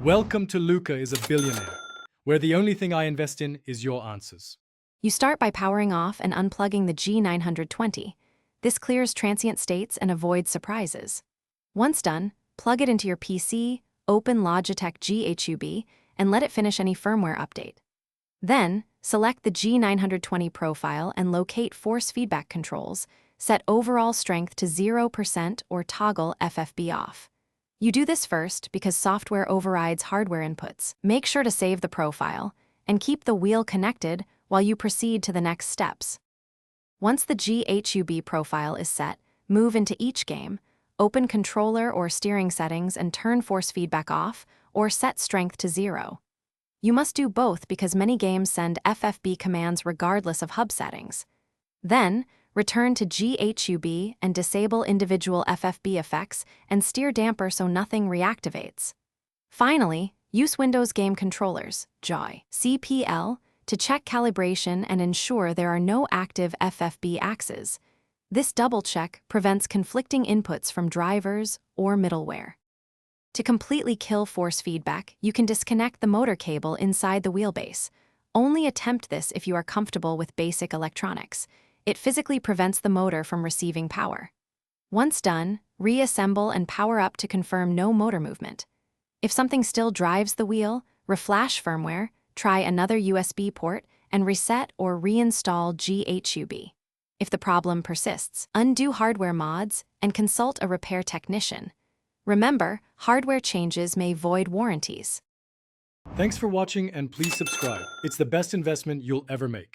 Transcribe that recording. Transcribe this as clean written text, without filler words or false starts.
Welcome to Luca is a Billionaire, where the only thing I invest in is your answers. You start by powering off and unplugging the G920. This clears transient states and avoids surprises. Once done, plug it into your PC, open Logitech G920, and let it finish any firmware update. Then, select the G920 profile and locate force feedback controls, set overall strength to 0% or toggle FFB off. You do this first because software overrides hardware inputs. Make sure to save the profile and keep the wheel connected while you proceed to the next steps. Once the GHUB profile is set, move into each game, open controller or steering settings and turn force feedback off or set strength to 0. You must do both because many games send FFB commands regardless of hub settings. Then, return to GHUB and disable individual FFB effects and steer damper so nothing reactivates. Finally, use Windows Game Controllers, JOY, CPL, to check calibration and ensure there are no active FFB axes. This double check prevents conflicting inputs from drivers or middleware. To completely kill force feedback, you can disconnect the motor cable inside the wheelbase. Only attempt this if you are comfortable with basic electronics. It physically prevents the motor from receiving power. Once done, reassemble and power up to confirm no motor movement. If something still drives the wheel, reflash firmware, try another USB port, and reset or reinstall GHUB. If the problem persists, undo hardware mods and consult a repair technician. Remember, hardware changes may void warranties. Thanks for watching and please subscribe. It's the best investment you'll ever make.